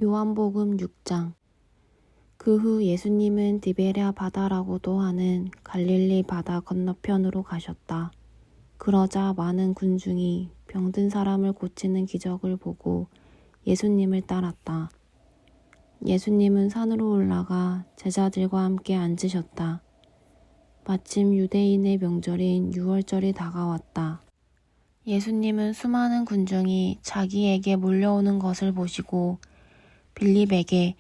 요한복음 6장. 그 후 예수님은 디베랴 바다라고도 하는 갈릴리 바다 건너편으로 가셨다. 그러자 많은 군중이 병든 사람을 고치는 기적을 보고 예수님을 따랐다. 예수님은 산으로 올라가 제자들과 함께 앉으셨다. 마침 유대인의 명절인 유월절이 다가왔다. 예수님은 수많은 군중이 자기에게 몰려오는 것을 보시고 빌립에게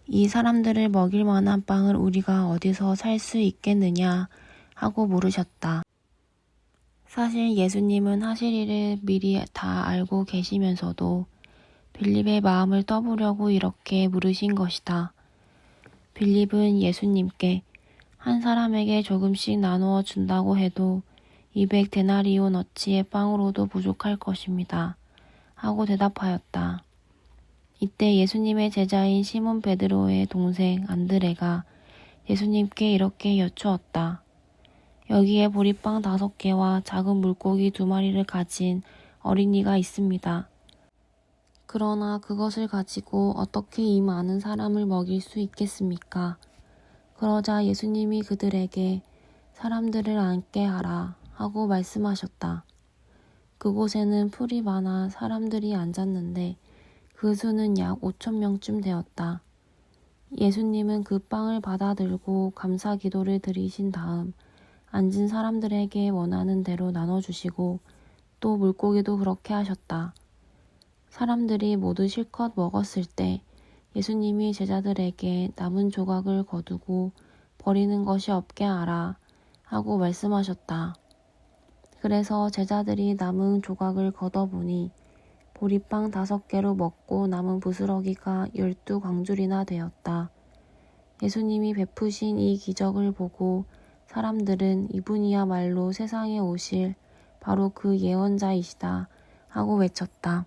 이 사람들을 먹일 만한 빵을 우리가 어디서 살 수 있겠느냐 하고 물으셨다. 사실 예수님은 하실 일을 미리 다 알고 계시면서도 빌립의 마음을 떠보려고 이렇게 물으신 것이다. 빌립은 예수님께 한 사람에게 조금씩 나누어 준다고 해도 200데나리온어치의 빵으로도 부족할 것입니다. 하고 대답하였다. 이때 예수님의 제자인 시몬 베드로의 동생 안드레가 예수님께 이렇게 여쭈었다. 여기에 보리빵 5개와 작은 물고기 2마리를 가진 어린이가 있습니다. 그러나 그것을 가지고 어떻게 이 많은 사람을 먹일 수 있겠습니까? 그러자 예수님이 그들에게 사람들을 앉게 하라 하고 말씀하셨다. 그곳에는 풀이 많아 사람들이 앉았는데 그 수는 약 5,000명쯤 되었다. 예수님은 그 빵을 받아들고 감사 기도를 드리신 다음 앉은 사람들에게 원하는 대로 나눠주시고 또 물고기도 그렇게 하셨다. 사람들이 모두 실컷 먹었을 때 예수님이 제자들에게 남은 조각을 거두고 버리는 것이 없게 하라 하고 말씀하셨다. 그래서 제자들이 남은 조각을 걷어보니 보리빵 5개로 먹고 남은 부스러기가 12광줄이나 되었다. 예수님이 베푸신 이 기적을 보고 사람들은 이분이야말로 세상에 오실 바로 그 예언자이시다 하고 외쳤다.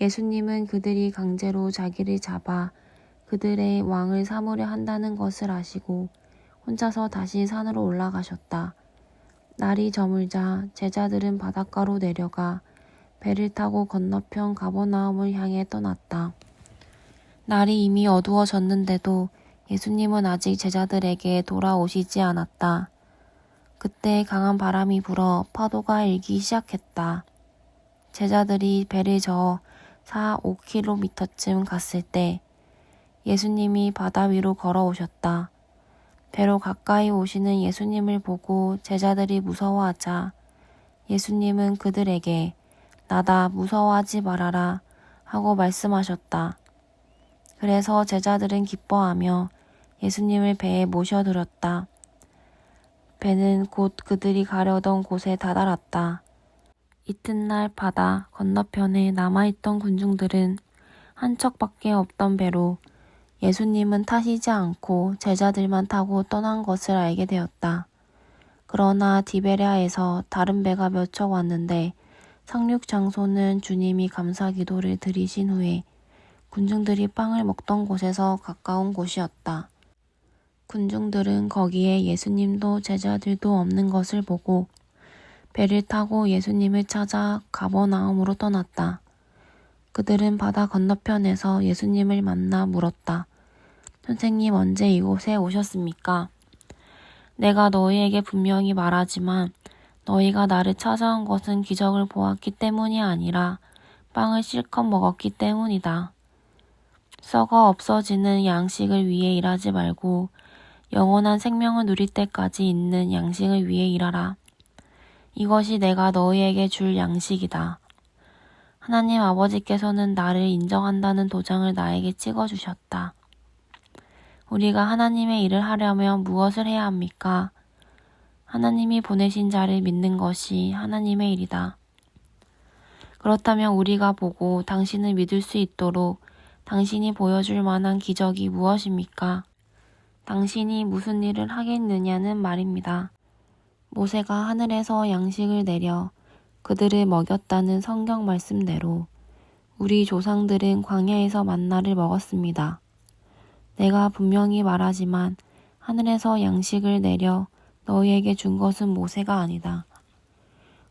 예수님은 그들이 강제로 자기를 잡아 그들의 왕을 삼으려 한다는 것을 아시고 혼자서 다시 산으로 올라가셨다. 날이 저물자 제자들은 바닷가로 내려가 배를 타고 건너편 가버나움을 향해 떠났다. 날이 이미 어두워졌는데도 예수님은 아직 제자들에게 돌아오시지 않았다. 그때 강한 바람이 불어 파도가 일기 시작했다. 제자들이 배를 저어 4-5km쯤 갔을 때 예수님이 바다 위로 걸어오셨다. 배로 가까이 오시는 예수님을 보고 제자들이 무서워하자 예수님은 그들에게 나다 무서워하지 말아라 하고 말씀하셨다. 그래서 제자들은 기뻐하며 예수님을 배에 모셔들었다. 배는 곧 그들이 가려던 곳에 다다랐다. 이튿날 바다 건너편에 남아있던 군중들은 한 척밖에 없던 배로 예수님은 타시지 않고 제자들만 타고 떠난 것을 알게 되었다. 그러나 디베랴에서 다른 배가 몇 척 왔는데 상륙 장소는 주님이 감사 기도를 드리신 후에 군중들이 빵을 먹던 곳에서 가까운 곳이었다. 군중들은 거기에 예수님도 제자들도 없는 것을 보고 배를 타고 예수님을 찾아 가버나움으로 떠났다. 그들은 바다 건너편에서 예수님을 만나 물었다. 선생님, 언제 이곳에 오셨습니까? 내가 너희에게 분명히 말하지만 너희가 나를 찾아온 것은 기적을 보았기 때문이 아니라 빵을 실컷 먹었기 때문이다. 썩어 없어지는 양식을 위해 일하지 말고 영원한 생명을 누릴 때까지 있는 양식을 위해 일하라. 이것이 내가 너희에게 줄 양식이다. 하나님 아버지께서는 나를 인정한다는 도장을 나에게 찍어주셨다. 우리가 하나님의 일을 하려면 무엇을 해야 합니까? 하나님이 보내신 자를 믿는 것이 하나님의 일이다. 그렇다면 우리가 보고 당신을 믿을 수 있도록 당신이 보여줄 만한 기적이 무엇입니까? 당신이 무슨 일을 하겠느냐는 말입니다. 모세가 하늘에서 양식을 내려 그들을 먹였다는 성경 말씀대로 우리 조상들은 광야에서 만나를 먹었습니다. 내가 분명히 말하지만 하늘에서 양식을 내려 너희에게 준 것은 모세가 아니다.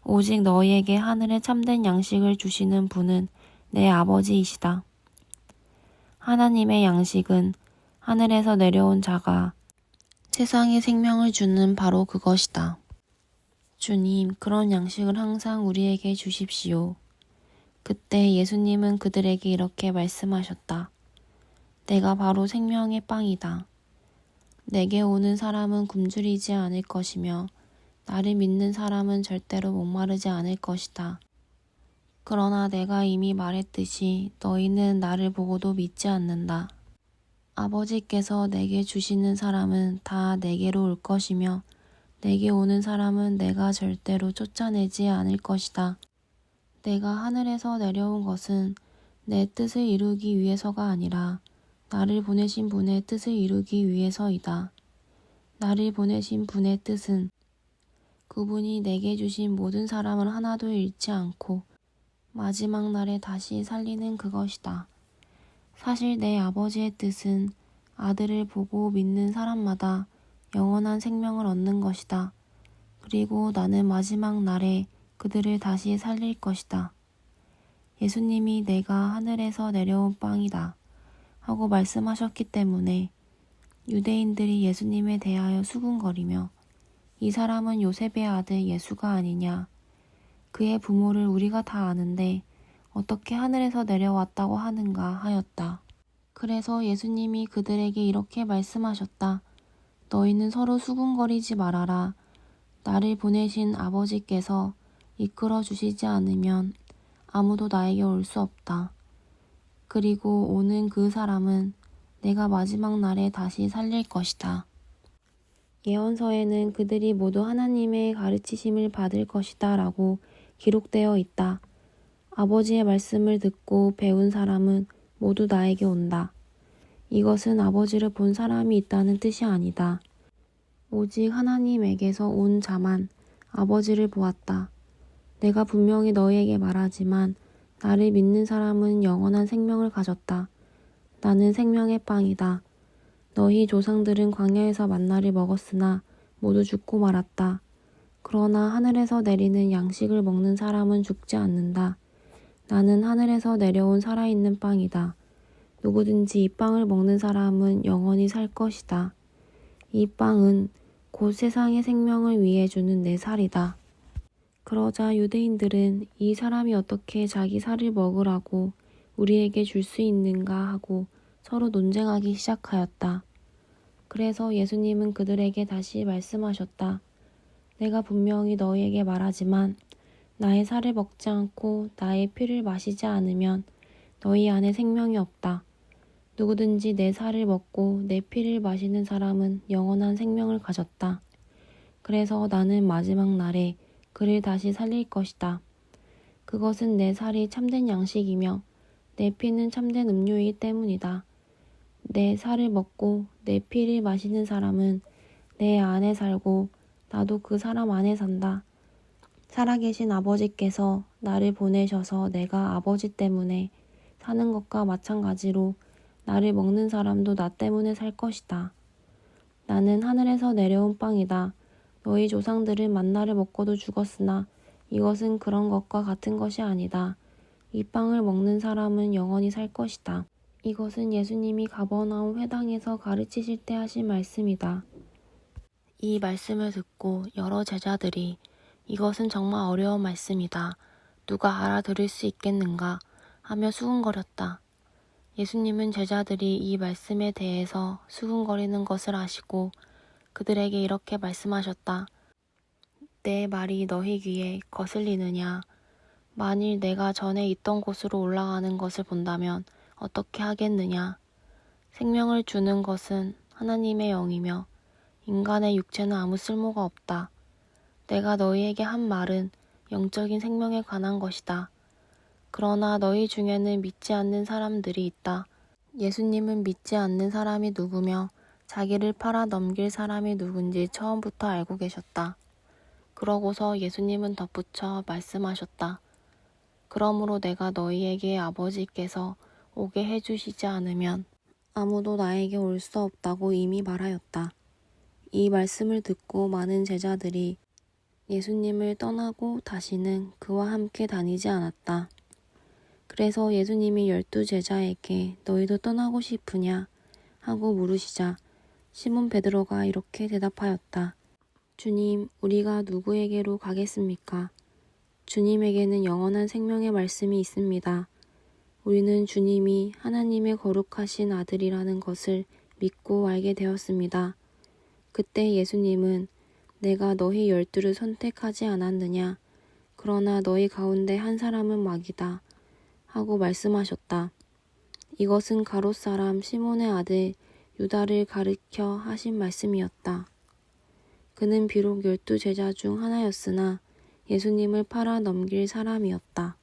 오직 너희에게 하늘의 참된 양식을 주시는 분은 내 아버지이시다. 하나님의 양식은 하늘에서 내려온 자가 세상에 생명을 주는 바로 그것이다. 주님, 그런 양식을 항상 우리에게 주십시오. 그때 예수님은 그들에게 이렇게 말씀하셨다. 내가 바로 생명의 빵이다. 내게 오는 사람은 굶주리지 않을 것이며 나를 믿는 사람은 절대로 목마르지 않을 것이다. 그러나 내가 이미 말했듯이 너희는 나를 보고도 믿지 않는다. 아버지께서 내게 주시는 사람은 다 내게로 올 것이며 내게 오는 사람은 내가 절대로 쫓아내지 않을 것이다. 내가 하늘에서 내려온 것은 내 뜻을 이루기 위해서가 아니라 나를 보내신 분의 뜻을 이루기 위해서이다. 나를 보내신 분의 뜻은 그분이 내게 주신 모든 사람을 하나도 잃지 않고 마지막 날에 다시 살리는 그것이다. 사실 내 아버지의 뜻은 아들을 보고 믿는 사람마다 영원한 생명을 얻는 것이다. 그리고 나는 마지막 날에 그들을 다시 살릴 것이다. 예수님이 내가 하늘에서 내려온 빵이다 하고 말씀하셨기 때문에 유대인들이 예수님에 대하여 수군거리며 이 사람은 요셉의 아들 예수가 아니냐. 그의 부모를 우리가 다 아는데 어떻게 하늘에서 내려왔다고 하는가 하였다. 그래서 예수님이 그들에게 이렇게 말씀하셨다. 너희는 서로 수군거리지 말아라. 나를 보내신 아버지께서 이끌어 주시지 않으면 아무도 나에게 올 수 없다. 그리고 오는 그 사람은 내가 마지막 날에 다시 살릴 것이다. 예언서에는 그들이 모두 하나님의 가르치심을 받을 것이다 라고 기록되어 있다. 아버지의 말씀을 듣고 배운 사람은 모두 나에게 온다. 이것은 아버지를 본 사람이 있다는 뜻이 아니다. 오직 하나님에게서 온 자만 아버지를 보았다. 내가 분명히 너희에게 말하지만 나를 믿는 사람은 영원한 생명을 가졌다. 나는 생명의 빵이다. 너희 조상들은 광야에서 만나를 먹었으나 모두 죽고 말았다. 그러나 하늘에서 내리는 양식을 먹는 사람은 죽지 않는다. 나는 하늘에서 내려온 살아있는 빵이다. 누구든지 이 빵을 먹는 사람은 영원히 살 것이다. 이 빵은 곧 세상의 생명을 위해 주는 내 살이다. 그러자 유대인들은 이 사람이 어떻게 자기 살을 먹으라고 우리에게 줄 수 있는가 하고 서로 논쟁하기 시작하였다. 그래서 예수님은 그들에게 다시 말씀하셨다. 내가 분명히 너희에게 말하지만 나의 살을 먹지 않고 나의 피를 마시지 않으면 너희 안에 생명이 없다. 누구든지 내 살을 먹고 내 피를 마시는 사람은 영원한 생명을 가졌다. 그래서 나는 마지막 날에 그를 다시 살릴 것이다. 그것은 내 살이 참된 양식이며 내 피는 참된 음료이기 때문이다. 내 살을 먹고 내 피를 마시는 사람은 내 안에 살고 나도 그 사람 안에 산다. 살아계신 아버지께서 나를 보내셔서 내가 아버지 때문에 사는 것과 마찬가지로 나를 먹는 사람도 나 때문에 살 것이다. 나는 하늘에서 내려온 빵이다. 너희 조상들은 만나를 먹고도 죽었으나 이것은 그런 것과 같은 것이 아니다. 이 빵을 먹는 사람은 영원히 살 것이다. 이것은 예수님이 가버나움 회당에서 가르치실 때 하신 말씀이다. 이 말씀을 듣고 여러 제자들이 이것은 정말 어려운 말씀이다. 누가 알아들을 수 있겠는가 하며 수군거렸다. 예수님은 제자들이 이 말씀에 대해서 수군거리는 것을 아시고 그들에게 이렇게 말씀하셨다. 내 말이 너희 귀에 거슬리느냐? 만일 내가 전에 있던 곳으로 올라가는 것을 본다면 어떻게 하겠느냐? 생명을 주는 것은 하나님의 영이며 인간의 육체는 아무 쓸모가 없다. 내가 너희에게 한 말은 영적인 생명에 관한 것이다. 그러나 너희 중에는 믿지 않는 사람들이 있다. 예수님은 믿지 않는 사람이 누구며 자기를 팔아 넘길 사람이 누군지 처음부터 알고 계셨다. 그러고서 예수님은 덧붙여 말씀하셨다. 그러므로 내가 너희에게 아버지께서 오게 해주시지 않으면 아무도 나에게 올 수 없다고 이미 말하였다. 이 말씀을 듣고 많은 제자들이 예수님을 떠나고 다시는 그와 함께 다니지 않았다. 그래서 예수님이 12제자에게 너희도 떠나고 싶으냐 하고 물으시자 시몬 베드로가 이렇게 대답하였다. 주님, 우리가 누구에게로 가겠습니까? 주님에게는 영원한 생명의 말씀이 있습니다. 우리는 주님이 하나님의 거룩하신 아들이라는 것을 믿고 알게 되었습니다. 그때 예수님은 내가 너희 12를 선택하지 않았느냐? 그러나 너희 가운데 한 사람은 마귀다. 하고 말씀하셨다. 이것은 가롯 사람 시몬의 아들 유다를 가리켜 하신 말씀이었다. 그는 비록 12제자 중 하나였으나 예수님을 팔아 넘길 사람이었다.